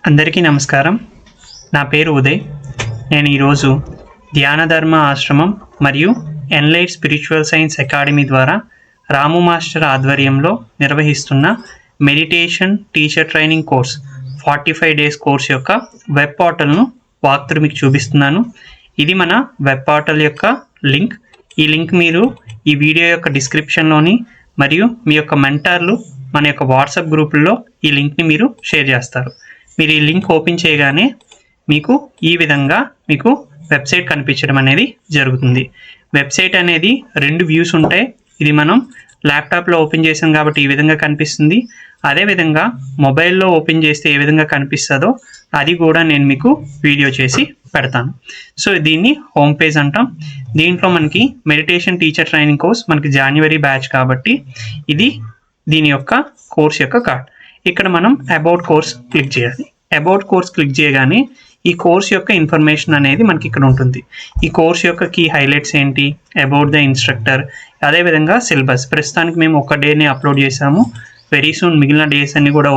అందరికీ నమస్కారం. నా పేరు ఉదయ్. నేను ఈరోజు ధ్యానధర్మ ఆశ్రమం మరియు ఎన్లైట్ స్పిరిచువల్ సైన్స్ అకాడమీ ద్వారా రాము మాస్టర్ ఆధ్వర్యంలో నిర్వహిస్తున్న meditation teacher training course 45 days course యొక్క వెబ్ పోర్టల్ను వాక్తురు మీకు చూపిస్తున్నాను. ఇది మన వెబ్ పోర్టల్ యొక్క లింక్. ఈ లింక్ మీరు ఈ వీడియో యొక్క డిస్క్రిప్షన్లోని మరియు మీ యొక్క మెంటర్లు మన యొక్క వాట్సాప్ గ్రూపుల్లో ఈ లింక్ని మీరు షేర్ చేస్తారు. మీరు ఈ లింక్ ఓపెన్ చేయగానే మీకు ఈ విధంగా మీకు వెబ్సైట్ కనిపించడం అనేది జరుగుతుంది. వెబ్సైట్ అనేది 2 వ్యూస్ ఉంటాయి. ఇది మనం ల్యాప్టాప్లో ఓపెన్ చేసాం కాబట్టి ఈ విధంగా కనిపిస్తుంది. అదేవిధంగా మొబైల్లో ఓపెన్ చేస్తే ఏ విధంగా కనిపిస్తుందో అది కూడా నేను మీకు వీడియో చేసి పెడతాను. సో దీన్ని హోమ్ పేజ్ అంటాం. దీంట్లో మనకి మెడిటేషన్ టీచర్ ట్రైనింగ్ కోర్స్ మనకి జనవరి బ్యాచ్ కాబట్టి ఇది దీని యొక్క కోర్స్ యొక్క కార్డ్. ఇక్కడ మనం అబౌట్ కోర్స్ క్లిక్ చేయాలి. అబౌట్ కోర్స్ క్లిక్ చేయగానే ఈ కోర్స్ యొక్క ఇన్ఫర్మేషన్ అనేది మనకి ఇక్కడ ఉంటుంది. ఈ కోర్స్ యొక్క కీ హైలైట్స్ ఏంటి, అబౌట్ ద ఇన్స్ట్రక్టర్, అదేవిధంగా సిలబస్. ప్రస్తుతానికి మేము ఒక డేని అప్లోడ్ చేసాము. వెరీ సూన్ మిగిలిన డేస్ అన్ని కూడా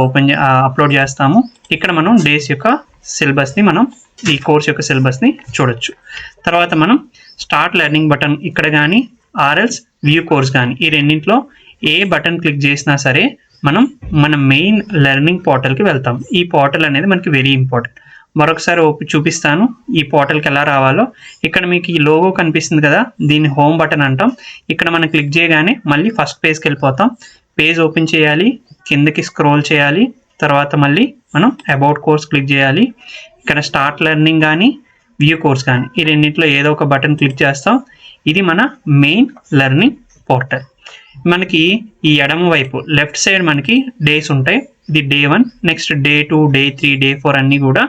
అప్లోడ్ చేస్తాము. ఇక్కడ మనం డేస్ యొక్క సిలబస్ని మనం ఈ కోర్స్ యొక్క సిలబస్ని చూడొచ్చు. తర్వాత మనం స్టార్ట్ లెర్నింగ్ బటన్ ఇక్కడ కానీ ఆర్ఎల్స్ వ్యూ కోర్స్ కానీ ఈ రెండింటిలో ఏ బటన్ క్లిక్ చేసినా సరే మనం మన మెయిన్ లెర్నింగ్ పోర్టల్కి వెళ్తాం. ఈ పోర్టల్ అనేది మనకి వెరీ ఇంపార్టెంట్. మరొకసారి చూపిస్తాను ఈ పోర్టల్కి ఎలా రావాలో. ఇక్కడ మీకు ఈ లోగో కనిపిస్తుంది కదా, దీన్ని హోమ్ బటన్ అంటాం. ఇక్కడ మనం క్లిక్ చేయగానే మళ్ళీ ఫస్ట్ పేజ్కి వెళ్ళిపోతాం. పేజ్ ఓపెన్ చేయాలి, కిందకి స్క్రోల్ చేయాలి, తర్వాత మళ్ళీ మనం అబౌట్ కోర్స్ క్లిక్ చేయాలి. ఇక్కడ స్టార్ట్ లెర్నింగ్ కానీ వ్యూ కోర్స్ కానీ ఈ రెండింటిలో ఏదో ఒక బటన్ క్లిక్ చేస్తాం. ఇది మన మెయిన్ లెర్నింగ్ పోర్టల్. మనకి ఈ ఎడమ వైపు లెఫ్ట్ సైడ్ మనకి డేస్ ఉంటాయి. ఇది day 1, next day 2, day 3, day 4 అన్నీ కూడా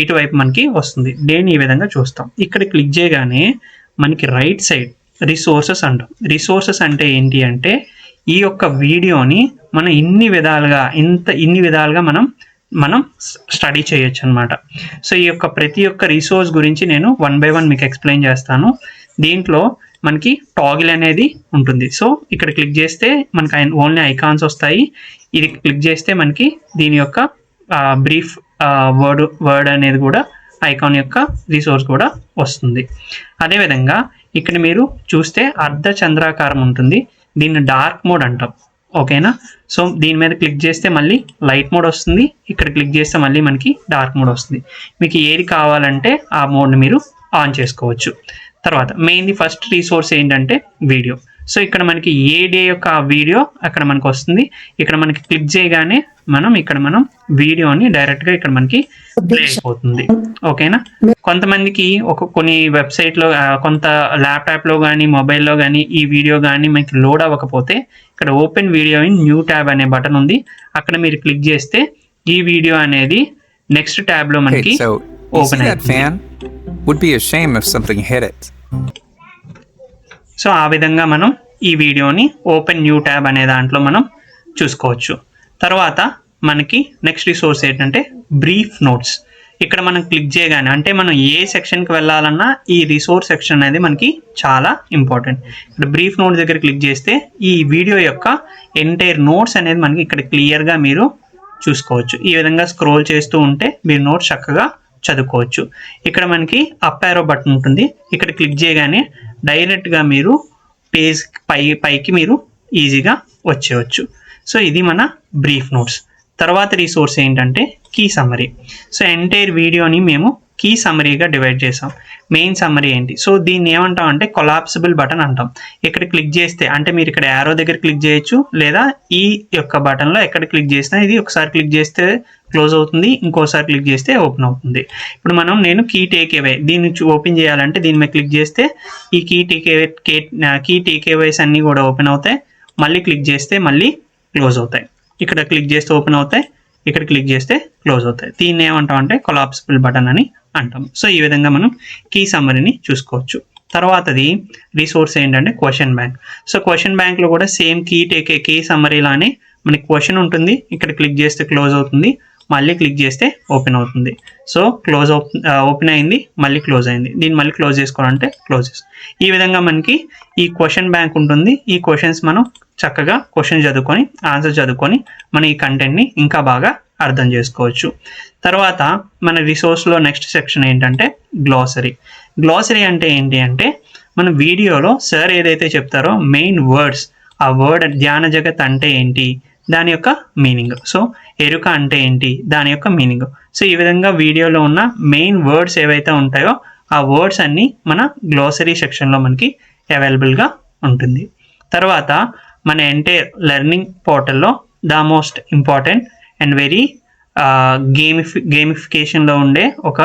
ఇటువైపు మనకి వస్తుంది. డేని ఈ విధంగా చూస్తాం. ఇక్కడ క్లిక్ చేయగానే మనకి రైట్ సైడ్ రిసోర్సెస్ అంటాం. రిసోర్సెస్ అంటే ఏంటి అంటే ఈ యొక్క వీడియోని మనం ఇన్ని విధాలుగా మనం స్టడీ చేయొచ్చు అనమాట. సో ఈ యొక్క ప్రతి ఒక్క రిసోర్స్ గురించి నేను 1 by 1 మీకు ఎక్స్ప్లెయిన్ చేస్తాను. దీంట్లో మనకి టాగిల్ అనేది ఉంటుంది. సో ఇక్కడ క్లిక్ చేస్తే మనకి ఓన్లీ ఐకాన్స్ వస్తాయి. ఇది క్లిక్ చేస్తే మనకి దీని యొక్క బ్రీఫ్ వర్డ్ అనేది కూడా ఐకాన్ యొక్క రిసోర్స్ కూడా వస్తుంది. అదేవిధంగా ఇక్కడ మీరు చూస్తే అర్ధ చంద్రాకారం ఉంటుంది. దీన్ని డార్క్ మోడ్ అంటాం. ఓకేనా? సో దీని మీద క్లిక్ చేస్తే మళ్ళీ లైట్ మోడ్ వస్తుంది. ఇక్కడ క్లిక్ చేస్తే మళ్ళీ మనకి డార్క్ మోడ్ వస్తుంది. మీకు ఏది కావాలంటే ఆ మోడ్ని మీరు ఆన్ చేసుకోవచ్చు. తర్వాత మెయిన్లీ ఫస్ట్ రిసోర్స్ ఏంటంటే వీడియో. సో ఇక్కడ మనకి ఏ డే యొక్క వీడియో అక్కడ మనకు వస్తుంది. ఇక్కడ మనకి క్లిక్ చేయగానే మనం వీడియోని డైరెక్ట్గా ఇక్కడ మనకి ప్లే అయిపోతుంది. ఓకేనా? కొంతమందికి కొన్ని వెబ్సైట్లో కొంత ల్యాప్టాప్లో కానీ మొబైల్లో కానీ ఈ వీడియో కానీ మనకి లోడ్ అవ్వకపోతే ఇక్కడ open video in new tab అనే బటన్ ఉంది. అక్కడ మీరు క్లిక్ చేస్తే ఈ వీడియో అనేది నెక్స్ట్ ట్యాబ్లో మనకి ఓపెన్ అవుతుంది. Would be a shame if something hit it. So ఆ విధంగా మనం ఈ వీడియోని ఓపెన్ న్యూ ట్యాబ్ అనే దాంట్లో మనం చూసుకోవచ్చు. తర్వాత మనకి నెక్స్ట్ రిసోర్స్ ఏంటంటే బ్రీఫ్ నోట్స్. ఇక్కడ మనం క్లిక్ చేయగానే అంటే మనం ఏ సెక్షన్కి వెళ్ళాలన్నా ఈ రిసోర్స్ సెక్షన్ అనేది మనకి చాలా ఇంపార్టెంట్. ఇక్కడ బ్రీఫ్ నోట్స్ దగ్గర క్లిక్ చేస్తే ఈ వీడియో యొక్క ఎంటైర్ నోట్స్ అనేది మనకి ఇక్కడ క్లియర్గా మీరు చూసుకోవచ్చు. ఈ విధంగా స్క్రోల్ చేస్తూ ఉంటే మీరు నోట్స్ చక్కగా చదువుకోవచ్చు. ఇక్కడ మనకి అప్ యారో బటన్ ఉంటుంది. ఇక్కడ క్లిక్ చేయగానే డైరెక్ట్గా మీరు పేజ్ పైకి మీరు ఈజీగా వచ్చేయచ్చు. సో ఇది మన బ్రీఫ్ నోట్స్. తర్వాత రిసోర్స్ ఏంటంటే కీ సమ్మరీ. సో ఎంటైర్ వీడియోని మేము కీ సమ్మరీగా డివైడ్ చేసాం. మెయిన్ సమ్మరీ ఏంటి? సో దీన్ని ఏమంటాం అంటే కొలాప్సిబుల్ బటన్ అంటాం. ఇక్కడ క్లిక్ చేస్తే అంటే మీరు ఇక్కడ యారో దగ్గర క్లిక్ చేయొచ్చు, లేదా ఈ యొక్క బటన్లో ఎక్కడ క్లిక్ చేసినా ఇది ఒకసారి క్లిక్ చేస్తే క్లోజ్ అవుతుంది, ఇంకోసారి క్లిక్ చేస్తే ఓపెన్ అవుతుంది. ఇప్పుడు నేను కీ టేక్ అవే దీన్ని ఓపెన్ చేయాలంటే దీని మీద క్లిక్ చేస్తే ఈ కీ టేక్ అవేస్ అన్నీ కూడా ఓపెన్ అవుతాయి. మళ్ళీ క్లిక్ చేస్తే మళ్ళీ క్లోజ్ అవుతాయి. ఇక్కడ క్లిక్ చేస్తే ఓపెన్ అవుతాయి, ఇక్కడ క్లిక్ చేస్తే క్లోజ్ అవుతాయి. దీన్ని ఏమంటాం అంటే కొలాప్సిబుల్ బటన్ అని అంటాం. సో ఈ విధంగా మనం కీ సమ్మరీని చూసుకోవచ్చు. తర్వాతది రిసోర్స్ ఏంటంటే క్వశ్చన్ బ్యాంక్. సో క్వశ్చన్ బ్యాంక్లో కూడా సేమ్ కీ సమ్మరీలానే మనకి క్వశ్చన్ ఉంటుంది. ఇక్కడ క్లిక్ చేస్తే క్లోజ్ అవుతుంది, మళ్ళీ క్లిక్ చేస్తే ఓపెన్ అవుతుంది. సో ఓపెన్ అయింది, మళ్ళీ క్లోజ్ అయింది. దీన్ని మళ్ళీ క్లోజ్ చేసుకోవాలంటే క్లోజ్ చేసుకో. ఈ విధంగా మనకి ఈ క్వశ్చన్ బ్యాంక్ ఉంటుంది. ఈ క్వశ్చన్స్ మనం చక్కగా క్వశ్చన్ చదువుకొని ఆన్సర్ చదువుకొని మనం ఈ కంటెంట్ని ఇంకా బాగా అర్థం చేసుకోవచ్చు. తర్వాత మన రిసోర్స్లో నెక్స్ట్ సెక్షన్ ఏంటంటే గ్లాసరీ. గ్లాసరీ అంటే ఏంటి అంటే మన వీడియోలో సార్ ఏదైతే చెప్తారో మెయిన్ వర్డ్స్, ఆ వర్డ్ ధ్యాన జగత్ అంటే ఏంటి, దాని యొక్క మీనింగ్. సో ఎరుక అంటే ఏంటి, దాని యొక్క మీనింగ్. సో ఈ విధంగా వీడియోలో ఉన్న మెయిన్ వర్డ్స్ ఏవైతే ఉంటాయో ఆ వర్డ్స్ అన్నీ మన గ్లాసరీ సెక్షన్లో మనకి అవైలబుల్గా ఉంటుంది. తర్వాత మన ఎంటైర్ లెర్నింగ్ పోర్టల్లో the most important and very గేమిఫికేషన్లో ఉండే ఒక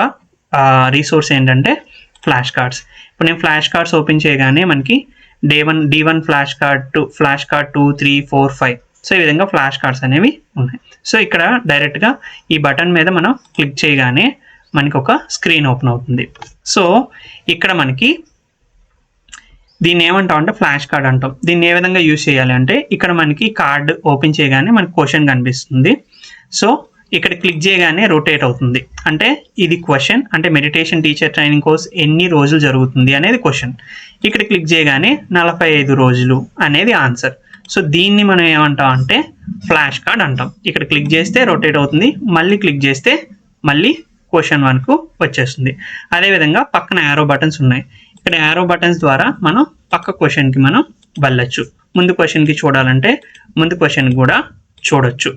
రిసోర్స్ ఏంటంటే ఫ్లాష్ కార్డ్స్. ఇప్పుడు నేను ఫ్లాష్ కార్డ్స్ ఓపెన్ చేయగానే మనకి D1 flash card, flash card 2, 3, 4, 5. So ఈ విధంగా ఫ్లాష్ కార్డ్స్ అనేవి ఉన్నాయి. సో ఇక్కడ డైరెక్ట్గా ఈ బటన్ మీద మనం క్లిక్ చేయగానే మనకి ఒక స్క్రీన్ ఓపెన్ అవుతుంది. సో ఇక్కడ మనకి దీన్ని ఏమంటాం అంటే ఫ్లాష్ కార్డ్ అంటాం. దీన్ని ఏ విధంగా యూజ్ చేయాలి అంటే ఇక్కడ మనకి కార్డ్ ఓపెన్ చేయగానే మనకి క్వశ్చన్ కనిపిస్తుంది. సో ఇక్కడ క్లిక్ చేయగానే రొటేట్ అవుతుంది. అంటే ఇది క్వశ్చన్, అంటే మెడిటేషన్ టీచర్ ట్రైనింగ్ కోర్స్ ఎన్ని రోజులు జరుగుతుంది అనేది క్వశ్చన్. ఇక్కడ క్లిక్ చేయగానే 45 రోజులు అనేది ఆన్సర్. సో దీన్ని మనం ఏమంటాం అంటే ఫ్లాష్ కార్డ్ అంటాం. ఇక్కడ క్లిక్ చేస్తే రొటేట్ అవుతుంది, మళ్ళీ క్లిక్ చేస్తే మళ్ళీ క్వశ్చన్ 1కు వచ్చేస్తుంది. అదేవిధంగా పక్కన యారో బటన్స్ ఉన్నాయి. ఇక్కడ యారో బటన్స్ ద్వారా మనం పక్క క్వశ్చన్కి మనం వెళ్ళచ్చు. ముందు క్వశ్చన్కి చూడాలంటే ముందు క్వశ్చన్ కూడా చూడొచ్చు.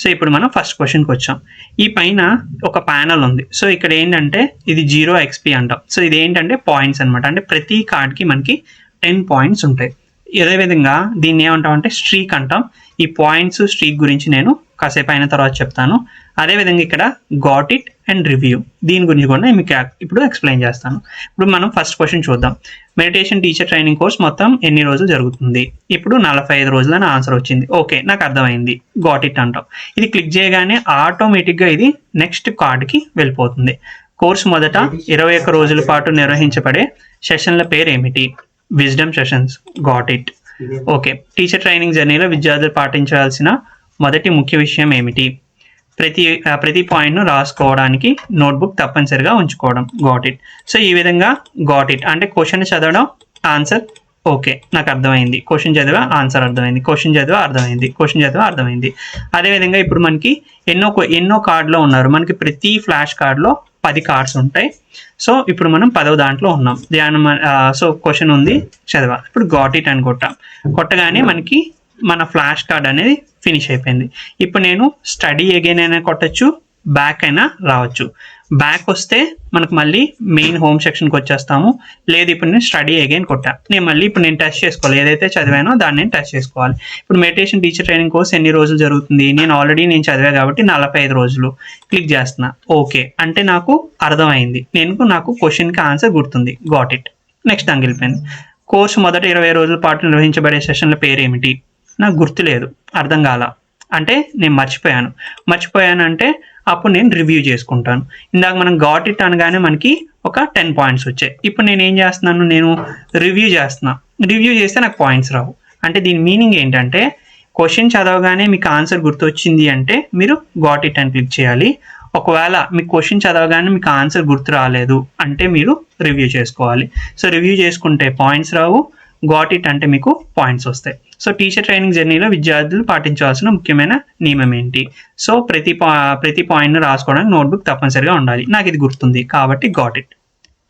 సో ఇప్పుడు మనం ఫస్ట్ క్వశ్చన్కి వచ్చాం. ఈ పైన ఒక ప్యానల్ ఉంది. సో ఇక్కడ ఏంటంటే ఇది 0 XP అంటాం. సో ఇది ఏంటంటే పాయింట్స్ అనమాట. అంటే ప్రతి కార్డ్కి మనకి 10 పాయింట్స్ ఉంటాయి. అదేవిధంగా దీన్ని ఏమంటాం అంటే స్ట్రీక్ అంటాం. ఈ పాయింట్స్ స్ట్రీక్ గురించి నేను కాసేపు అయిన తర్వాత చెప్తాను. అదేవిధంగా ఇక్కడ గాట్ ఇట్ అండ్ రివ్యూ, దీని గురించి కూడా నేను మీకు ఇప్పుడు ఎక్స్ప్లెయిన్ చేస్తాను. ఇప్పుడు మనం ఫస్ట్ క్వశ్చన్ చూద్దాం. మెడిటేషన్ టీచర్ ట్రైనింగ్ కోర్స్ మొత్తం ఎన్ని రోజులు జరుగుతుంది? ఇప్పుడు 45 రోజులని ఆన్సర్ వచ్చింది. ఓకే, నాకు అర్థమైంది, గాట్ ఇట్ అంటాం. ఇది క్లిక్ చేయగానే ఆటోమేటిక్గా ఇది నెక్స్ట్ కార్డ్కి వెళ్ళిపోతుంది. కోర్సు మొదట 21 రోజుల పాటు నిర్వహించబడే సెషన్ల పేరు ఏమిటి? Wisdom sessions, got it. Okay, teacher training జర్నీలో విద్యార్థులు పాటించాల్సిన మొదటి ముఖ్య విషయం ఏమిటి? ప్రతి పాయింట్ను రాసుకోవడానికి నోట్బుక్ తప్పనిసరిగా ఉంచుకోవడం, గాట్ ఇట్. సో ఈ విధంగా గాట్ ఇట్ అంటే క్వశ్చన్ చదవడం, ఆన్సర్ ఓకే నాకు అర్థమైంది, క్వశ్చన్ చదివా ఆన్సర్ అర్థమైంది, క్వశ్చన్ చదివా అర్థమైంది, క్వశ్చన్ చదివా అర్థమైంది. అదేవిధంగా ఇప్పుడు మనకి ఎన్నో కార్డులో ఉన్నారు. మనకి ప్రతి ఫ్లాష్ కార్డ్లో 10 కార్డ్స్ ఉంటాయి. సో ఇప్పుడు మనం 10వ దాంట్లో ఉన్నాం. సో క్వశ్చన్ ఉంది, చదివా. ఇప్పుడు గాట్ ఇట్ అని కొట్టగానే మనకి మన ఫ్లాష్ కార్డ్ అనేది ఫినిష్ అయిపోయింది. ఇప్పుడు నేను స్టడీ అగైన్ అయినా కొట్టచ్చు, బ్యాక్ అయినా రావచ్చు. బ్యాక్ వస్తే మనకు మళ్ళీ మెయిన్ హోమ్ సెక్షన్కి వచ్చేస్తాము. లేదు ఇప్పుడు నేను స్టడీ అగైన్ కొట్టా, ఇప్పుడు నేను టెస్ట్ చేసుకోవాలి, ఏదైతే చదివానో దాన్ని నేను టెస్ట్ చేసుకోవాలి. ఇప్పుడు మెడిటేషన్ టీచర్ ట్రైనింగ్ కోర్స్ ఎన్ని రోజులు జరుగుతుంది? నేను ఆల్రెడీ చదివా కాబట్టి 45 రోజులు. క్లిక్ చేస్తున్నా, ఓకే అంటే నాకు అర్థమైంది, నాకు క్వశ్చన్కి ఆన్సర్ గుర్తుంది, గాట్ ఇట్. నెక్స్ట్ దానికి వెళ్ళిపోయింది. కోర్సు మొదట 20 రోజుల పాటు నిర్వహించబడే సెషన్ల పేరు ఏమిటి? నాకు గుర్తులేదు, అర్థం కాల, అంటే నేను మర్చిపోయాను అంటే అప్పుడు నేను రివ్యూ చేసుకుంటాను. ఇందాక మనం గాట్ ఇట్ అనగానే మనకి ఒక 10 పాయింట్స్ వచ్చాయి. ఇప్పుడు నేను ఏం చేస్తున్నాను, నేను రివ్యూ చేస్తే నాకు పాయింట్స్ రావు. అంటే దీని మీనింగ్ ఏంటంటే క్వశ్చన్ చదవగానే మీకు ఆన్సర్ గుర్తొచ్చింది అంటే మీరు గాట్ ఇట్ అని క్లిక్ చేయాలి. ఒకవేళ మీకు క్వశ్చన్ చదవగానే మీకు ఆన్సర్ గుర్తు రాలేదు అంటే మీరు రివ్యూ చేసుకోవాలి. సో రివ్యూ చేసుకుంటే పాయింట్స్ రావు, గాట్ ఇట్ అంటే మీకు పాయింట్స్ వస్తాయి. సో టీచర్ ట్రైనింగ్ జర్నీలో విద్యార్థులు పాటించాల్సిన ముఖ్యమైన నియమం ఏంటి? సో ప్రతి పాయింట్ను రాసుకోవడానికి నోట్బుక్ తప్పనిసరిగా ఉండాలి. నాకు ఇది గుర్తుంది కాబట్టి గాట్ ఇట్.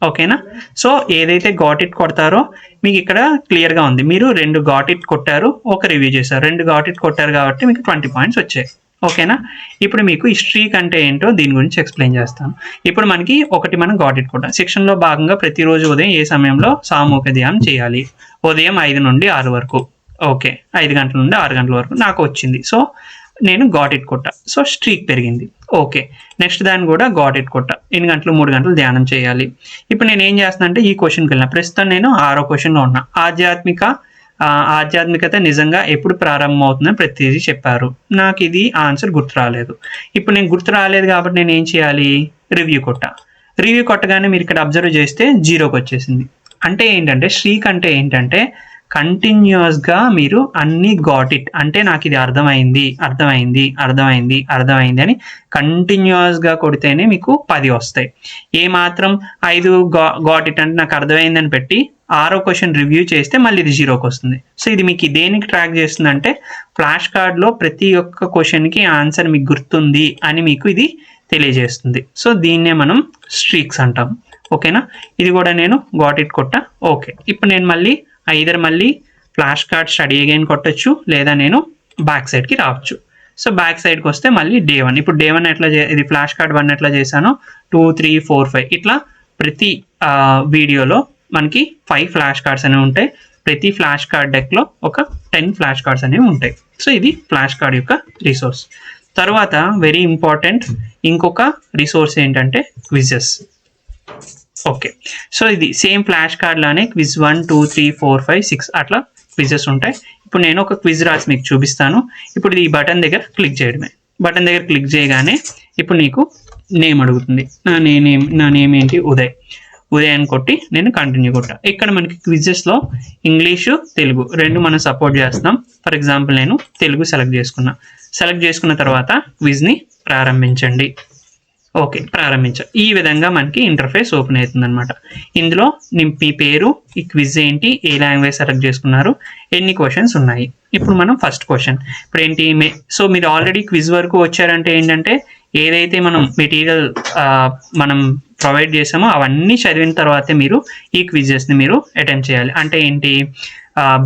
ఓకేనా? సో ఏదైతే గాట్ ఇట్ కొడతారో మీకు ఇక్కడ క్లియర్గా ఉంది. మీరు 2 గాట్ ఇట్ కొట్టారు, ఒక రివ్యూ చేశారు. 2 గాట్ ఇట్ కొట్టారు కాబట్టి మీకు 20 పాయింట్స్ వచ్చాయి. ఓకేనా? ఇప్పుడు మీకు ఈ స్ట్రీక్ అంటే ఏంటో దీని గురించి ఎక్స్ప్లెయిన్ చేస్తాను. ఇప్పుడు మనకి మనం గాట్ ఇట్ కొట్టాం. శిక్షణలో భాగంగా ప్రతిరోజు ఉదయం ఏ సమయంలో సామూహిక ధ్యానం చేయాలి? ఉదయం 5 నుండి 6 వరకు. ఓకే, 5 గంటల నుండి 6 గంటల వరకు నాకు వచ్చింది. సో నేను గాట్ ఇట్ కొట్టా. సో స్ట్రీక్ పెరిగింది. ఓకే, నెక్స్ట్ దాన్ని కూడా గాట్ ఇట్ కొట్టా. 3 గంటలు ధ్యానం చేయాలి. ఇప్పుడు నేను ఏం చేస్తున్నా అంటే ఈ క్వశ్చన్కి వెళ్ళిన ప్రస్తుతం నేను 6వ క్వశ్చన్లో ఉన్నా. ఆధ్యాత్మికత నిజంగా ఎప్పుడు ప్రారంభం అవుతుందని ప్రతిదీ చెప్పారు. నాకు ఇది ఆన్సర్ గుర్తు రాలేదు. ఇప్పుడు నేను గుర్తు రాలేదు కాబట్టి నేను ఏం చేయాలి? రివ్యూ కొట్టగానే మీరు ఇక్కడ అబ్జర్వ్ చేస్తే 0కి వచ్చేసింది. అంటే ఏంటంటే స్ట్రీక్ అంటే ఏంటంటే కంటిన్యూస్గా మీరు అన్ని గాట్ ఇట్ అంటే నాకు ఇది అర్థమైంది అని కంటిన్యూస్గా కొడితేనే మీకు 10 వస్తాయి. ఏ మాత్రం 5 గాట్ ఇట్ అంటే నాకు అర్థమైందని పెట్టి 6వ క్వశ్చన్ రివ్యూ చేస్తే మళ్ళీ ఇది 0కి వస్తుంది. సో ఇది మీకు దేనికి ట్రాక్ చేస్తుందంటే ఫ్లాష్ కార్డ్లో ప్రతి ఒక్క క్వశ్చన్కి ఆన్సర్ మీకు గుర్తుంది అని మీకు ఇది తెలియజేస్తుంది. సో దీన్నే మనం స్ట్రీక్స్ అంటాం. ఓకేనా, ఇది కూడా నేను గాట్ ఇట్ కొట్టా. ఓకే, ఇప్పుడు నేను మళ్ళీ ఫ్లాష్ కార్డ్ స్టడీ అగైన్ కొట్టచ్చు, లేదా నేను బ్యాక్ సైడ్కి రావచ్చు. సో బ్యాక్ సైడ్కి వస్తే మళ్ళీ డే 1. ఇప్పుడు డే 1 ఎట్లా ఇది ఫ్లాష్ కార్డ్ 1 ఎట్లా చేశానో 2, 3, 4, 5 ఇట్లా ప్రతి వీడియోలో మనకి 5 ఫ్లాష్ కార్డ్స్ అనేవి ఉంటాయి. ప్రతి ఫ్లాష్ కార్డ్ డెక్లో ఒక 10 ఫ్లాష్ కార్డ్స్ అనేవి ఉంటాయి. సో ఇది ఫ్లాష్ కార్డ్ యొక్క రిసోర్స్. తర్వాత వెరీ ఇంపార్టెంట్ ఇంకొక రిసోర్స్ ఏంటంటే క్విజెస్. ఓకే, సో ఇది సేమ్ ఫ్లాష్ కార్డ్ లానే క్విజ్ 1, 2, 3, 4, 5, 6 అట్లా క్విజెస్ ఉంటాయి. ఇప్పుడు నేను ఒక క్విజ్ రాసి మీకు చూపిస్తాను. ఇప్పుడు ఈ బటన్ దగ్గర క్లిక్ చేయడమే. బటన్ దగ్గర క్లిక్ చేయగానే ఇప్పుడు నీకు నేమ్ అడుగుతుంది. నా నేమ్ ఏంటి, ఉదయ్ అని కొట్టి నేను కంటిన్యూ కొట్టా. ఇక్కడ మనకి క్విజెస్లో ఇంగ్లీషు తెలుగు రెండు మనం సపోర్ట్ చేస్తున్నాం. ఫర్ ఎగ్జాంపుల్ నేను తెలుగు సెలెక్ట్ చేసుకున్న తర్వాత క్విజ్ని ప్రారంభించండి. ఓకే, ఈ విధంగా మనకి ఇంటర్ఫేస్ ఓపెన్ అవుతుంది అనమాట. ఇందులో మీ పేరు, ఈ క్విజ్ ఏంటి, ఏ లాంగ్వేజ్ సెలెక్ట్ చేసుకున్నారు, ఎన్ని క్వశ్చన్స్ ఉన్నాయి. ఇప్పుడు మనం ఫస్ట్ క్వశ్చన్ ఇప్పుడు ఏంటి, సో మీరు ఆల్రెడీ క్విజ్ వరకు వచ్చారంటే ఏంటంటే ఏదైతే మనం మెటీరియల్ మనం ప్రొవైడ్ చేసామో అవన్నీ చదివిన తర్వాతే మీరు ఈ క్విజెస్ని మీరు అటెంప్ట్ చేయాలి. అంటే ఏంటి,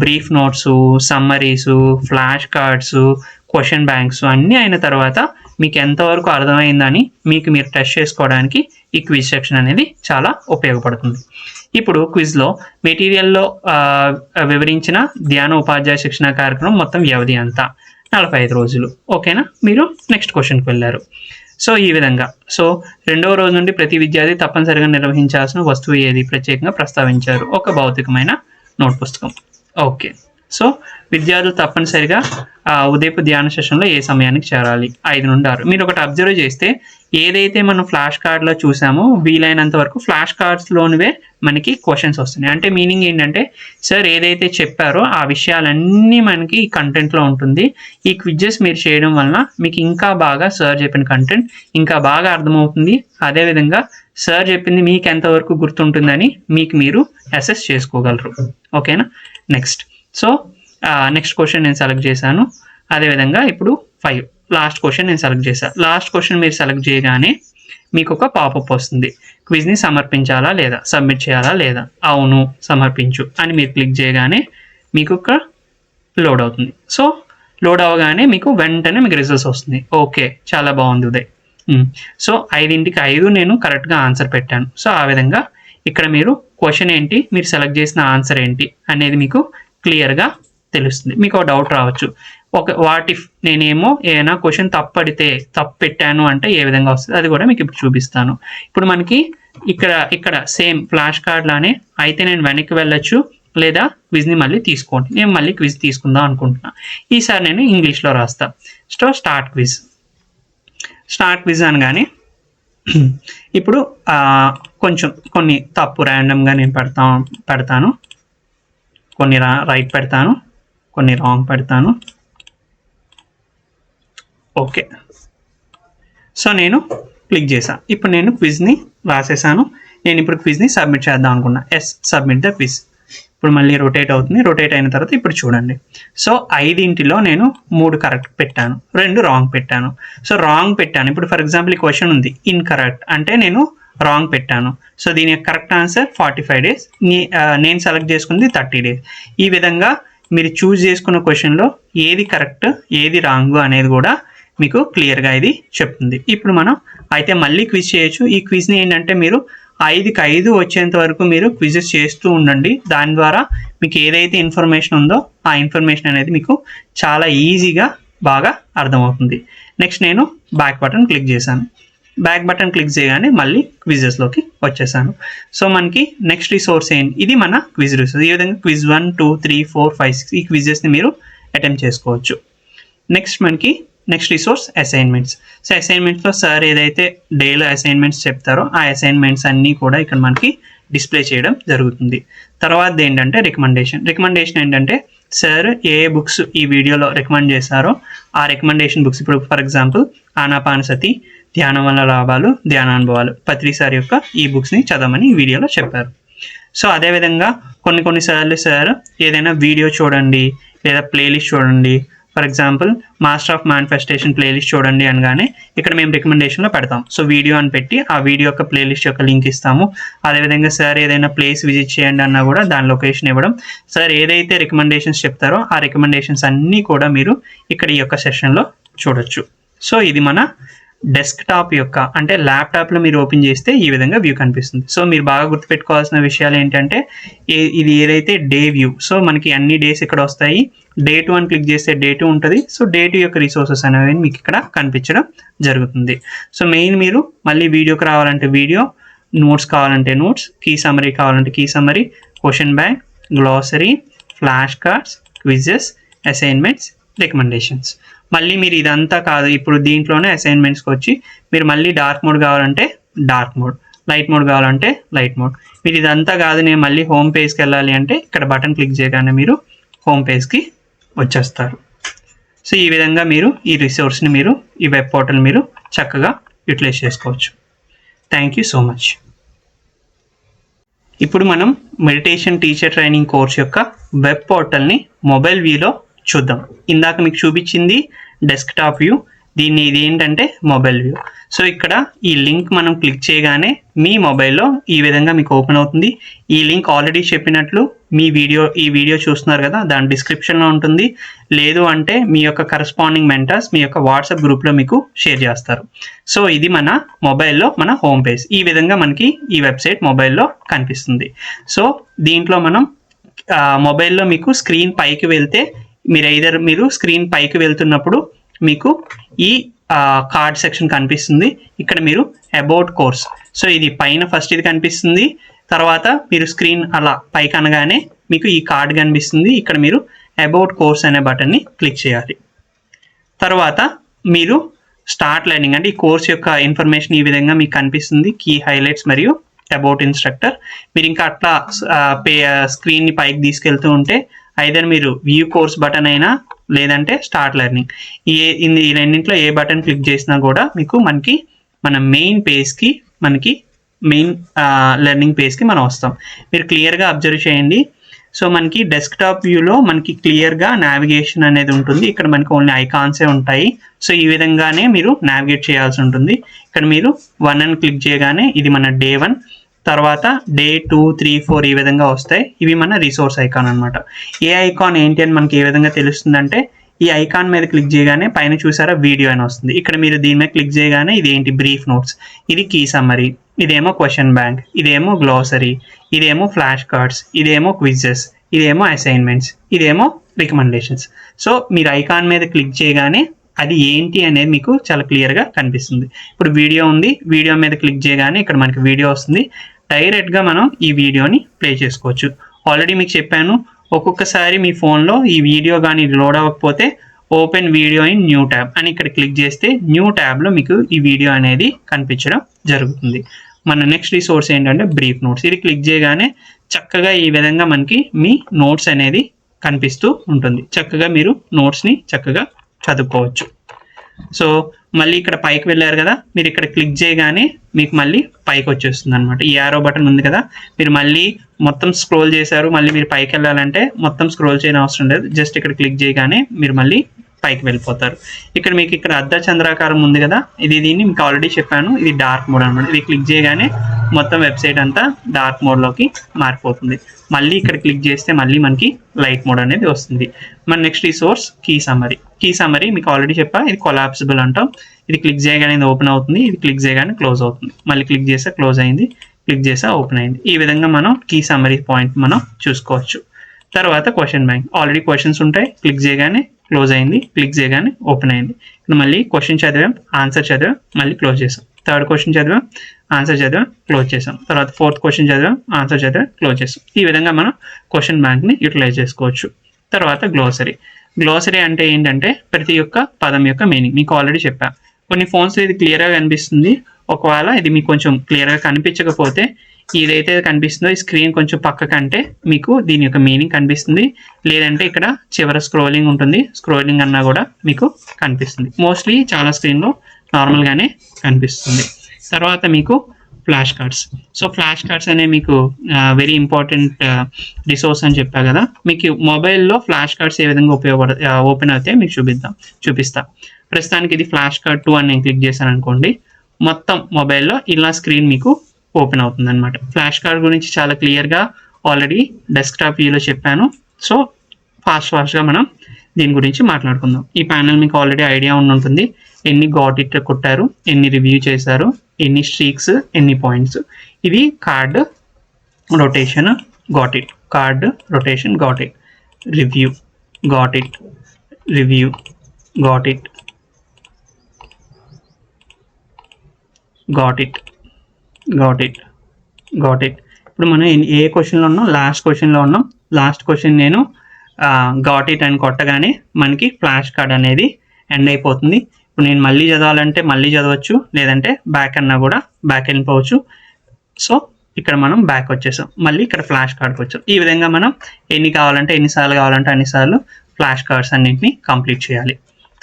brief notes, summaries, flash cards, question banks అన్నీ అయిన తర్వాత మీకు ఎంతవరకు అర్థమైందని మీకు మీరు టెస్ట్ చేసుకోవడానికి ఈ క్విజ్ సెక్షన్ అనేది చాలా ఉపయోగపడుతుంది. ఇప్పుడు క్విజ్లో మెటీరియల్లో వివరించిన ధ్యాన ఉపాధ్యాయ శిక్షణ కార్యక్రమం మొత్తం వ్యవధి అంతా 45 రోజులు. ఓకేనా, మీరు నెక్స్ట్ క్వశ్చన్కి వెళ్ళారు. సో ఈ విధంగా రెండవ రోజు నుండి ప్రతి విద్యార్థి తప్పనిసరిగా నిర్వహించాల్సిన వస్తువు ఏది ప్రత్యేకంగా ప్రస్తావించారు. ఒక భౌతికమైన నోట్ పుస్తకం. ఓకే, సో విద్యార్థులు తప్పనిసరిగా ఉదయపు ధ్యాన సెషన్లో ఏ సమయానికి చేరాలి, 5 నుండి 6. మీరు ఒకటి అబ్జర్వ్ చేస్తే ఏదైతే మనం ఫ్లాష్ కార్డ్లో చూసామో వీలైనంత వరకు ఫ్లాష్ కార్డ్స్లోనివే మనకి క్వశ్చన్స్ వస్తున్నాయి. అంటే మీనింగ్ ఏంటంటే సార్ ఏదైతే చెప్పారో ఆ విషయాలన్నీ మనకి ఈ కంటెంట్లో ఉంటుంది. ఈ క్విజెస్ మీరు చేయడం వలన మీకు ఇంకా బాగా సార్ చెప్పిన కంటెంట్ ఇంకా బాగా అర్థమవుతుంది. అదేవిధంగా సార్ చెప్పింది మీకు ఎంతవరకు గుర్తుంటుందని మీకు మీరు అసెస్ చేసుకోగలరు. ఓకేనా, నెక్స్ట్ నెక్స్ట్ క్వశ్చన్ నేను సెలెక్ట్ చేశాను. అదేవిధంగా ఇప్పుడు 5 లాస్ట్ క్వశ్చన్ నేను సెలెక్ట్ చేశాను. లాస్ట్ క్వశ్చన్ మీరు సెలెక్ట్ చేయగానే మీకు ఒక పాపప్ వస్తుంది. క్విజ్ని సమర్పించాలా లేదా, సబ్మిట్ చేయాలా లేదా, అవును సమర్పించు అని మీరు క్లిక్ చేయగానే మీకు ఒక లోడ్ అవుతుంది. సో లోడ్ అవ్వగానే మీకు వెంటనే మీకు రిజల్ట్స్ వస్తుంది. ఓకే, చాలా బాగుంది ఉదయ్. సో 5కి 5 నేను కరెక్ట్గా ఆన్సర్ పెట్టాను. సో ఆ విధంగా ఇక్కడ మీరు క్వశ్చన్ ఏంటి, మీరు సెలెక్ట్ చేసిన ఆన్సర్ ఏంటి అనేది మీకు క్లియర్గా తెలుస్తుంది. మీకు ఒక డౌట్ రావచ్చు, వాట్ ఇఫ్ నేనేమో ఏదైనా క్వశ్చన్ తప్పు పెట్టాను అంటే ఏ విధంగా వస్తుంది, అది కూడా మీకు ఇప్పుడు చూపిస్తాను. ఇప్పుడు మనకి ఇక్కడ సేమ్ ఫ్లాష్ కార్డ్ లానే అయితే నేను వెనక్కి వెళ్ళొచ్చు, లేదా క్విజ్ని మళ్ళీ తీసుకోండి. నేను మళ్ళీ క్విజ్ తీసుకుందాం అనుకుంటున్నా. ఈసారి నేను ఇంగ్లీష్లో రాస్తా. స్టార్ట్ క్విజ్ అనగానే ఇప్పుడు కొన్ని తప్పు ర్యాండమ్గా నేను పెడతాను. కొన్ని రైట్ పెడతాను, కొన్ని రాంగ్ పెడతాను. ఓకే, సో నేను క్లిక్ చేశాను. ఇప్పుడు నేను క్విజ్ని రాసేసాను. నేను ఇప్పుడు క్విజ్ని సబ్మిట్ చేద్దాం అనుకున్నా. Submit the quiz. ఇప్పుడు మళ్ళీ రొటేట్ అవుతుంది. రొటేట్ అయిన తర్వాత ఇప్పుడు చూడండి. సో 5లో నేను 3 కరెక్ట్ పెట్టాను, 2 రాంగ్ పెట్టాను. సో రాంగ్ పెట్టాను. ఇప్పుడు ఫర్ ఎగ్జాంపుల్ ఈ క్వశ్చన్ ఉంది ఇన్కరెక్ట్ అంటే నేను రాంగ్ పెట్టాను. సో దీని కరెక్ట్ ఆన్సర్ 45 days. నేను సెలెక్ట్ చేసుకుంది 30 days. ఈ విధంగా మీరు చూస్ చేసుకున్న క్వశ్చన్లో ఏది కరెక్ట్ ఏది రాంగ్ అనేది కూడా మీకు క్లియర్గా ఇది చెప్తుంది. ఇప్పుడు మనం అయితే మళ్ళీ క్విజ్ చేయొచ్చు. ఈ క్విజ్ని ఏంటంటే మీరు 5కి 5 వచ్చేంత వరకు మీరు క్విజెస్ చేస్తూ ఉండండి. దాని ద్వారా మీకు ఏదైతే ఇన్ఫర్మేషన్ ఉందో ఆ ఇన్ఫర్మేషన్ అనేది మీకు చాలా ఈజీగా బాగా అర్థమవుతుంది. నెక్స్ట్ నేను బ్యాక్ బటన్ క్లిక్ చేశాను. బ్యాక్ బటన్ క్లిక్ చేయగానే మళ్ళీ క్విజెస్లోకి వచ్చేసాను. సో మనకి నెక్స్ట్ రిసోర్స్ ఏంటి, ఇది మన క్విజ్ రిసోర్స్. ఈ విధంగా క్విజ్ 1, 2, 3, 4, 5, 6 ఈ క్విజెస్ని మీరు అటెంప్ట్ చేసుకోవచ్చు. Next resource assignments. సో అసైన్మెంట్స్లో సార్ ఏదైతే డేలో అసైన్మెంట్స్ చెప్తారో ఆ అసైన్మెంట్స్ అన్నీ కూడా ఇక్కడ మనకి డిస్ప్లే చేయడం జరుగుతుంది. తర్వాత ఏంటంటే రికమెండేషన్ ఏంటంటే సార్ ఏ బుక్స్ ఈ వీడియోలో రికమెండ్ చేశారో ఆ రికమెండేషన్ బుక్స్. ఇప్పుడు ఫర్ ఎగ్జాంపుల్ ఆనాపానసతి, ధ్యానం వల్ల లాభాలు, ధ్యానానుభవాలు, పత్రి సార్ యొక్క ఈ బుక్స్ని చదవమని ఈ వీడియోలో చెప్పారు. సో అదేవిధంగా కొన్నిసార్లు సార్ ఏదైనా వీడియో చూడండి లేదా ప్లేలిస్ట్ చూడండి, for example master of manifestation playlist చూడండి అనగానే ఇక్కడ మేము రికమెండేషన్లో పెడతాం. సో వీడియో అని పెట్టి ఆ వీడియో యొక్క ప్లేలిస్ట్ యొక్క లింక్ ఇస్తాము. అదేవిధంగా సార్ ఏదైనా ప్లేస్ విజిట్ చేయండి అన్నా కూడా దాని లొకేషన్ ఇవ్వడం. సార్ ఏదైతే రికమెండేషన్స్ చెప్తారో ఆ రికమెండేషన్స్ అన్నీ కూడా మీరు ఇక్కడ ఈ యొక్క సెషన్లో చూడొచ్చు. సో ఇది మన డెస్క్టాప్ యొక్క అంటే ల్యాప్టాప్లో మీరు ఓపెన్ చేస్తే ఈ విధంగా వ్యూ కనిపిస్తుంది. సో మీరు బాగా గుర్తుపెట్టుకోవాల్సిన విషయాలు ఏంటంటే ఇది ఏదైతే డే వ్యూ, సో మనకి అన్ని డేస్ ఇక్కడ వస్తాయి. డే 2 అని క్లిక్ చేస్తే డే 2 ఉంటుంది. సో డే 2 యొక్క రిసోర్సెస్ అనేవి మీకు ఇక్కడ కనిపించడం జరుగుతుంది. సో మెయిన్ మీరు మళ్ళీ వీడియోకి రావాలంటే వీడియో, నోట్స్ కావాలంటే నోట్స్, కీ సమ్మరీ కావాలంటే key summary, question bank, glossary, flash cards, quizzes, assignments, recommendations. మళ్ళీ మీరు ఇదంతా కాదు, ఇప్పుడు దీంట్లోనే అసైన్మెంట్స్కి వచ్చి మీరు మళ్ళీ డార్క్ మోడ్ కావాలంటే డార్క్ మోడ్, లైట్ మోడ్ కావాలంటే లైట్ మోడ్. మీరు ఇదంతా కాదు నేను మళ్ళీ హోమ్ పేజ్కి వెళ్ళాలి అంటే ఇక్కడ బటన్ క్లిక్ చేయగానే మీరు హోమ్ పేజ్కి వచ్చేస్తారు. సో ఈ విధంగా మీరు ఈ రిసోర్స్ని మీరు ఈ వెబ్ పోర్టల్ మీరు చక్కగా యూటిలైజ్ చేసుకోవచ్చు. Thank you so much. ఇప్పుడు మనం మెడిటేషన్ టీచర్ ట్రైనింగ్ కోర్స్ యొక్క వెబ్ పోర్టల్ని మొబైల్ వ్యూలో చూద్దాం. ఇందాక మీకు చూపించింది డెస్క్టాప్ వ్యూ, ఇది ఏంటంటే మొబైల్ వ్యూ. సో ఇక్కడ ఈ లింక్ మనం క్లిక్ చేయగానే మీ మొబైల్లో ఈ విధంగా మీకు ఓపెన్ అవుతుంది. ఈ లింక్ ఆల్రెడీ చెప్పినట్లు ఈ వీడియో చూస్తున్నారు కదా దాని డిస్క్రిప్షన్లో ఉంటుంది. లేదు అంటే మీ యొక్క కరస్పాండింగ్ మెంటర్స్ మీ యొక్క వాట్సాప్ గ్రూప్లో మీకు షేర్ చేస్తారు. సో ఇది మన మొబైల్లో మన హోమ్ పేజ్. ఈ విధంగా మనకి ఈ వెబ్సైట్ మొబైల్లో కనిపిస్తుంది. సో దీంట్లో మనం మొబైల్లో మీకు స్క్రీన్ పైకి వెళ్తే మీరు స్క్రీన్ పైకి వెళ్తున్నప్పుడు మీకు ఈ కార్డ్ సెక్షన్ కనిపిస్తుంది. ఇక్కడ మీరు అబౌట్ కోర్స్, సో ఇది పైన ఫస్ట్ ఇది కనిపిస్తుంది. తర్వాత మీరు స్క్రీన్ అలా పైకి అనగానే మీకు ఈ కార్డ్ కనిపిస్తుంది. ఇక్కడ మీరు అబౌట్ కోర్స్ అనే బటన్ని క్లిక్ చేయాలి. తర్వాత మీరు స్టార్ట్ లెర్నింగ్ అంటే ఈ కోర్స్ యొక్క ఇన్ఫర్మేషన్ ఈ విధంగా మీకు కనిపిస్తుంది. కీ హైలైట్స్ మరియు అబౌట్ ఇన్స్ట్రక్టర్. మీరు ఇంకా అట్లా స్క్రీన్ని పైకి తీసుకెళ్తూ ఉంటే ఐదర్ మీరు వ్యూ కోర్స్ బటన్ అయినా లేదంటే స్టార్ట్ లెర్నింగ్ ఈ రెండింటిలో ఏ బటన్ క్లిక్ చేసినా కూడా మనకి మన మెయిన్ పేజ్కి మెయిన్ లెర్నింగ్ పేజ్కి మనం వస్తాం. మీరు క్లియర్గా అబ్జర్వ్ చేయండి. సో మనకి డెస్క్టాప్ వ్యూలో మనకి క్లియర్గా నావిగేషన్ అనేది ఉంటుంది. ఇక్కడ మనకి ఓన్లీ ఐకాన్సే ఉంటాయి. సో ఈ విధంగానే మీరు నావిగేట్ చేయాల్సి ఉంటుంది. ఇక్కడ మీరు 1 అని క్లిక్ చేయగానే ఇది మన డే 1, తర్వాత డే 2, 3, 4 ఈ విధంగా వస్తాయి. ఇవి మన రిసోర్స్ ఐకాన్ అనమాట. ఏ ఐకాన్ ఏంటి అని మనకి ఏ విధంగా తెలుస్తుందంటే ఈ ఐకాన్ మీద క్లిక్ చేయగానే పైన చూసారా వీడియో అని వస్తుంది. ఇక్కడ మీరు దీని మీద క్లిక్ చేయగానే ఇది ఏంటి బ్రీఫ్ నోట్స్, ఇది కీ సమ్మరీ, ఇదేమో క్వశ్చన్ బ్యాంక్, ఇదేమో గ్లాసరీ, ఇదేమో ఫ్లాష్ కార్డ్స్, ఇదేమో క్విజెస్, ఇదేమో అసైన్మెంట్స్, ఇదేమో రికమెండేషన్స్. సో మీరు ఐకాన్ మీద క్లిక్ చేయగానే అది ఏంటి అనేది మీకు చాలా క్లియర్గా కనిపిస్తుంది. ఇప్పుడు వీడియో ఉంది, వీడియో మీద క్లిక్ చేయగానే ఇక్కడ మనకి వీడియో వస్తుంది. డైరెక్ట్గా మనం ఈ వీడియోని ప్లే చేసుకోవచ్చు. ఆల్రెడీ మీకు చెప్పాను, ఒక్కొక్కసారి మీ ఫోన్లో ఈ వీడియో కానీ లోడ్ అవ్వకపోతే open video in new tab అని ఇక్కడ క్లిక్ చేస్తే న్యూ ట్యాబ్లో మీకు ఈ వీడియో అనేది కనిపించడం జరుగుతుంది. మన నెక్స్ట్ రిసోర్స్ ఏంటంటే బ్రీఫ్ నోట్స్. ఇది క్లిక్ చేయగానే చక్కగా ఈ విధంగా మనకి మీ నోట్స్ అనేది కనిపిస్తూ ఉంటుంది. చక్కగా మీరు నోట్స్ని చక్కగా చదువుకోవచ్చు. సో మళ్ళీ ఇక్కడ పైకి వెళ్ళారు కదా, మీరు ఇక్కడ క్లిక్ చేయగానే మీకు మళ్ళీ పైకి వచ్చేస్తుంది అనమాట. ఈ యారో బటన్ ఉంది కదా, మీరు మళ్ళీ మొత్తం స్క్రోల్ చేశారు, మళ్ళీ మీరు పైకి వెళ్ళాలంటే మొత్తం స్క్రోల్ చేయని అవసరం లేదు. జస్ట్ ఇక్కడ క్లిక్ చేయగానే మీరు మళ్ళీ పైకి వెళ్ళిపోతారు. ఇక్కడ మీకు ఇక్కడ అర్ధ చంద్రాకారం ఉంది కదా, దీన్ని మీకు ఆల్రెడీ చెప్పాను, ఇది డార్క్ మోడ్ అనమాట. ఇది క్లిక్ చేయగానే మొత్తం వెబ్సైట్ అంతా డార్క్ మోడ్లోకి మారిపోతుంది. మళ్ళీ ఇక్కడ క్లిక్ చేస్తే మళ్ళీ మనకి లైట్ మోడ్ అనేది వస్తుంది. మన next resource key summary. Key summary మీకు ఆల్రెడీ చెప్పా, ఇది కొలాప్సిబుల్ అంటాం. ఇది క్లిక్ చేయగానే ఇది ఓపెన్ అవుతుంది, ఇది క్లిక్ చేయగానే క్లోజ్ అవుతుంది. మళ్ళీ క్లిక్ చేస్తే క్లోజ్ అయింది, క్లిక్ చేస్తే ఓపెన్ అయింది. ఈ విధంగా మనం కీ సమ్మరీ పాయింట్ మనం చూసుకోవచ్చు. తర్వాత క్వశ్చన్ బ్యాంక్. ఆల్రెడీ క్వశ్చన్స్ ఉంటాయి, క్లిక్ చేయగానే క్లోజ్ అయింది, క్లిక్ చేయగానే ఓపెన్ అయింది. మళ్ళీ క్వశ్చన్ చదివాం, ఆన్సర్ చదివాం, మళ్ళీ క్లోజ్ చేసాం. థర్డ్ క్వశ్చన్ చదివాం, ఆన్సర్ చదివాం, క్లోజ్ చేసాం. తర్వాత ఫోర్త్ క్వశ్చన్ చదివాం, ఆన్సర్ చదివాం, క్లోజ్ చేసాం. ఈ విధంగా మనం క్వశ్చన్ బ్యాంక్ని యూటిలైజ్ చేసుకోవచ్చు. తర్వాత గ్లోసరీ. గ్లోసరీ అంటే ఏంటంటే ప్రతి ఒక్క పదం యొక్క మీనింగ్ మీకు ఆల్రెడీ చెప్పా. కొన్ని ఫోన్స్లో ఇది క్లియర్గా కనిపిస్తుంది. ఒకవేళ ఇది మీకు కొంచెం క్లియర్గా కనిపించకపోతే ఇదైతే కనిపిస్తుందో ఈ స్క్రీన్ కొంచెం పక్కకంటే మీకు దీని యొక్క మీనింగ్ కనిపిస్తుంది. లేదంటే ఇక్కడ చివర స్క్రోలింగ్ ఉంటుంది, స్క్రోలింగ్ అన్నా కూడా మీకు కనిపిస్తుంది. మోస్ట్లీ చాలా స్క్రీన్లో నార్మల్గానే కనిపిస్తుంది. తర్వాత మీకు flash cards. So flash cards అనేవి మీకు వెరీ ఇంపార్టెంట్ రిసోర్స్ అని చెప్పా కదా. మీకు మొబైల్లో ఫ్లాష్ కార్డ్స్ ఏ విధంగా ఓపెన్ అవుతాయి మీకు చూపిస్తా. ప్రస్తుతానికి ఇది ఫ్లాష్ కార్డ్ 2 అని నేను క్లిక్ చేశాను అనుకోండి, మొత్తం మొబైల్లో ఇలా స్క్రీన్ మీకు ఓపెన్ అవుతుంది అనమాట. ఫ్లాష్ కార్డ్ గురించి చాలా క్లియర్గా ఆల్రెడీ డెస్క్టాప్ వ్యూలో చెప్పాను. సో ఫాస్ట్గా మనం దీని గురించి మాట్లాడుకుందాం. ఈ ప్యానెల్ మీకు ఆల్రెడీ ఐడియా ఉంటుంది. ఎన్ని గాట్ ఇట్ కొట్టారు, ఎన్ని రివ్యూ చేశారు, ఎన్ని స్ట్రీక్స్, ఎన్ని పాయింట్స్. ఇది card rotation got it, card rotation got it, review got it, review got it, got it, got it, got it. ఇప్పుడు మనం ఏ క్వశ్చన్లో ఉన్నాం? లాస్ట్ క్వశ్చన్లో ఉన్నాం. లాస్ట్ క్వశ్చన్ నేను గాట్ ఇట్ అని కొట్టగానే మనకి ఫ్లాష్ కార్డ్ అనేది ఎండ్ అయిపోతుంది. ఇప్పుడు నేను మళ్ళీ చదవాలంటే మళ్ళీ చదవచ్చు, లేదంటే బ్యాక్ అన్నా కూడా బ్యాక్ వెళ్ళిపోవచ్చు. సో ఇక్కడ మనం బ్యాక్ వచ్చేసాం, మళ్ళీ ఇక్కడ ఫ్లాష్ కార్డ్కి వచ్చాం. ఈ విధంగా మనం ఎన్నిసార్లు కావాలంటే అన్నిసార్లు ఫ్లాష్ కార్డ్స్ అన్నింటినీ కంప్లీట్ చేయాలి.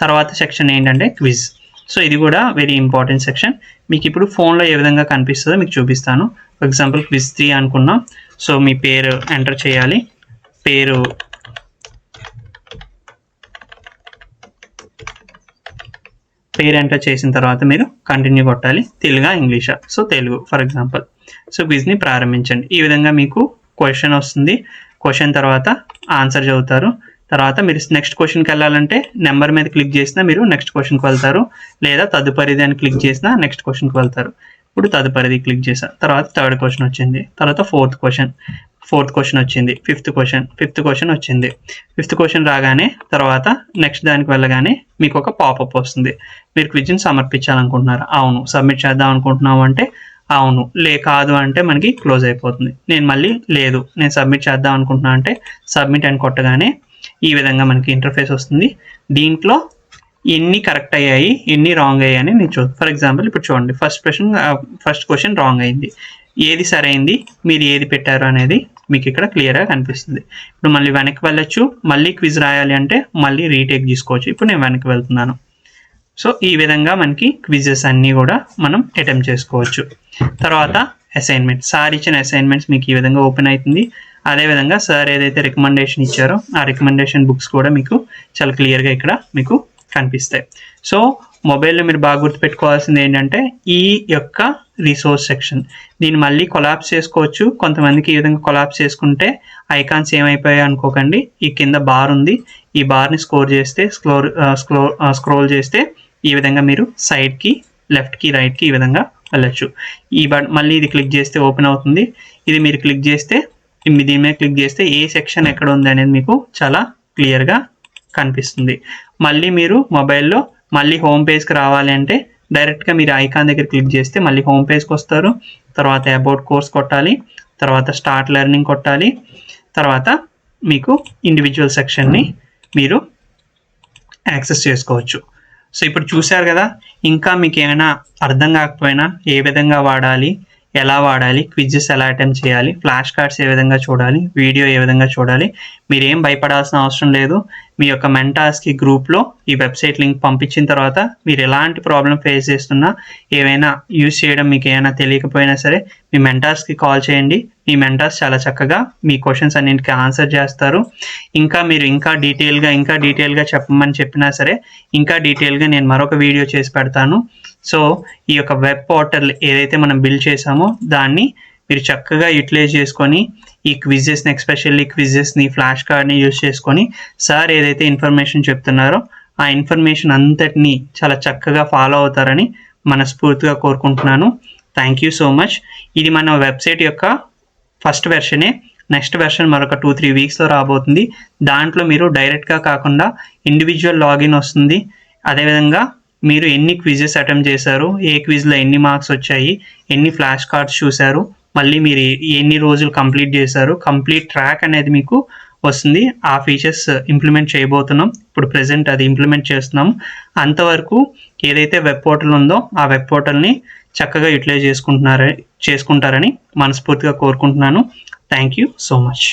తర్వాత సెక్షన్ ఏంటంటే క్విజ్. సో ఇది కూడా వెరీ ఇంపార్టెంట్ సెక్షన్. మీకు ఇప్పుడు ఫోన్లో ఏ విధంగా కనిపిస్తుందో మీకు చూపిస్తాను. ఫర్ ఎగ్జాంపుల్ క్విజ్ 3 అనుకున్నాం. సో మీ పేరు ఎంటర్ చేయాలి. పేరు ఎంటర్ చేసిన తర్వాత మీరు కంటిన్యూ కొట్టాలి. తెలుగా ఇంగ్లీషా? So Telugu for example. So క్విజ్ని ప్రారంభించండి. ఈ విధంగా మీకు క్వశ్చన్ వస్తుంది. క్వశ్చన్ తర్వాత ఆన్సర్ చదువుతారు. తర్వాత మీరు నెక్స్ట్ క్వశ్చన్కి వెళ్ళాలంటే నెంబర్ మీద క్లిక్ చేసినా మీరు నెక్స్ట్ క్వశ్చన్కి వెళ్తారు, లేదా తదుపరిది అని క్లిక్ చేసినా నెక్స్ట్ క్వశ్చన్కి వెళ్తారు. ఇప్పుడు తదుపరిది క్లిక్ చేశారు. తర్వాత థర్డ్ క్వశ్చన్ వచ్చింది. తర్వాత ఫోర్త్ క్వశ్చన్ వచ్చింది. ఫిఫ్త్ క్వశ్చన్ వచ్చింది. ఫిఫ్త్ క్వశ్చన్ రాగానే తర్వాత నెక్స్ట్ దానికి వెళ్ళగానే మీకు ఒక పాపప్ వస్తుంది. మీరు క్విజ్ని సమర్పించాలనుకుంటున్నారు, అవును. సబ్మిట్ చేద్దాం అనుకుంటున్నాము అంటే అవును, కాదు అంటే మనకి క్లోజ్ అయిపోతుంది. నేను మళ్ళీ లేదు, నేను సబ్మిట్ చేద్దాం అనుకుంటున్నాను అంటే సబ్మిట్ అని కొట్టగానే ఈ విధంగా మనకి ఇంటర్ఫేస్ వస్తుంది. దీంట్లో ఎన్ని కరెక్ట్ అయ్యాయి, ఎన్ని రాంగ్ అయ్యాయి అని నేను ఫర్ ఎగ్జాంపుల్ ఇప్పుడు చూడండి. ఫస్ట్ క్వశ్చన్ రాంగ్ అయింది. ఏది సరైంది, మీరు ఏది పెట్టారు అనేది మీకు ఇక్కడ క్లియర్గా కనిపిస్తుంది. ఇప్పుడు మళ్ళీ వెనక్కి వెళ్ళొచ్చు. మళ్ళీ క్విజ్ రాయాలి అంటే మళ్ళీ రీటేక్ తీసుకోవచ్చు. ఇప్పుడు నేను వెనక్కి వెళ్తున్నాను. సో ఈ విధంగా మనకి క్విజెస్ అన్నీ కూడా మనం అటెంప్ట్ చేసుకోవచ్చు. తర్వాత అసైన్మెంట్. సార్ ఇచ్చిన అసైన్మెంట్స్ మీకు ఈ విధంగా ఓపెన్ అవుతుంది. అదేవిధంగా సార్ ఏదైతే రికమెండేషన్ ఇచ్చారో ఆ రికమెండేషన్ బుక్స్ కూడా మీకు చాలా క్లియర్గా ఇక్కడ మీకు కనిపిస్తాయి. సో మొబైల్లో మీరు బాగా గుర్తుపెట్టుకోవాల్సింది ఏంటంటే ఈ యొక్క రిసోర్స్ సెక్షన్. దీన్ని మళ్ళీ కొలాప్స్ చేసుకోవచ్చు. కొంతమందికి ఈ విధంగా కొలాప్స్ చేసుకుంటే ఐకాన్స్ ఏమైపోయాయి అనుకోకండి. ఈ కింద బార్ ఉంది. ఈ బార్ని స్క్రోల్ చేస్తే ఈ విధంగా మీరు సైడ్కి, లెఫ్ట్కి, రైట్కి ఈ విధంగా వెళ్ళచ్చు. మళ్ళీ ఇది క్లిక్ చేస్తే ఓపెన్ అవుతుంది. ఇది మీరు క్లిక్ చేస్తే, దీని మీద క్లిక్ చేస్తే ఏ సెక్షన్ ఎక్కడ ఉంది అనేది మీకు చాలా క్లియర్గా కనిపిస్తుంది. మళ్ళీ మీరు మొబైల్లో మళ్ళీ హోమ్ పేజ్కి రావాలి అంటే డైరెక్ట్గా మీరు ఐకాన్ దగ్గర క్లిక్ చేస్తే మళ్ళీ హోమ్ పేజ్కి వస్తారు. తర్వాత అబౌట్ కోర్స్ కొట్టాలి. తర్వాత స్టార్ట్ లెర్నింగ్ కొట్టాలి. తర్వాత మీకు ఇండివిజువల్ సెక్షన్ని మీరు యాక్సెస్ చేసుకోవచ్చు. సో ఇప్పుడు చూశారు కదా. ఇంకా మీకు ఏమైనా అర్థం కాకపోయినా ఏ విధంగా వాడాలి, ఎలా వాడాలి, క్విజెస్ ఎలా అటెంప్ట్ చేయాలి, ఫ్లాష్ కార్డ్స్ ఏ విధంగా చూడాలి, వీడియో ఏ విధంగా చూడాలి, మీరేం భయపడాల్సిన అవసరం లేదు. మీ యొక్క మెంటార్స్కి గ్రూప్లో ఈ వెబ్సైట్ లింక్ పంపించిన తర్వాత మీరు ఎలాంటి ప్రాబ్లం ఫేస్ చేస్తున్నా, ఏవైనా యూజ్ చేయడం మీకు ఏమైనా తెలియకపోయినా సరే మీ మెంటార్స్కి కాల్ చేయండి. మీ మెంటార్స్ చాలా చక్కగా మీ క్వశ్చన్స్ అన్నింటికి ఆన్సర్ చేస్తారు. ఇంకా మీరు ఇంకా డీటెయిల్గా చెప్పమని చెప్పినా సరే ఇంకా డీటెయిల్గా నేను మరొక వీడియో చేసి పెడతాను. సో ఈ యొక్క వెబ్ పోర్టల్ ఏదైతే మనం బిల్డ్ చేసామో దాన్ని మీరు చక్కగా యూటిలైజ్ చేసుకొని ఈ క్విజెస్ని, ఎస్పెషల్లీ క్విజెస్ని, ఫ్లాష్ కార్డ్ని యూజ్ చేసుకొని సార్ ఏదైతే ఇన్ఫర్మేషన్ చెప్తున్నారో ఆ ఇన్ఫర్మేషన్ అంతటినీ చాలా చక్కగా ఫాలో అవుతారని మనస్ఫూర్తిగా కోరుకుంటున్నాను. Thank you so much. ఇది మన వెబ్సైట్ యొక్క ఫస్ట్ వెర్షనే. నెక్స్ట్ వెర్షన్ మరొక 2-3 వీక్స్లో రాబోతుంది. దాంట్లో మీరు డైరెక్ట్గా కాకుండా ఇండివిజువల్ లాగిన్ వస్తుంది. అదేవిధంగా మీరు ఎన్ని క్విజెస్ అటెంప్ట్ చేశారు, ఏ క్విజ్లో ఎన్ని మార్క్స్ వచ్చాయి, ఎన్ని ఫ్లాష్ కార్డ్స్ చూశారు, మళ్ళీ మీరు ఎన్ని రోజులు కంప్లీట్ చేశారు, కంప్లీట్ ట్రాక్ అనేది మీకు వస్తుంది. ఆ ఫీచర్స్ ఇంప్లిమెంట్ చేయబోతున్నాం. ఇప్పుడు ప్రెజెంట్ అది ఇంప్లిమెంట్ చేస్తున్నాం. అంతవరకు ఏదైతే వెబ్ పోర్టల్ ఉందో ఆ వెబ్ పోర్టల్ని చక్కగా యూటిలైజ్ చేసుకుంటారని మనస్ఫూర్తిగా కోరుకుంటున్నాను. Thank you so much.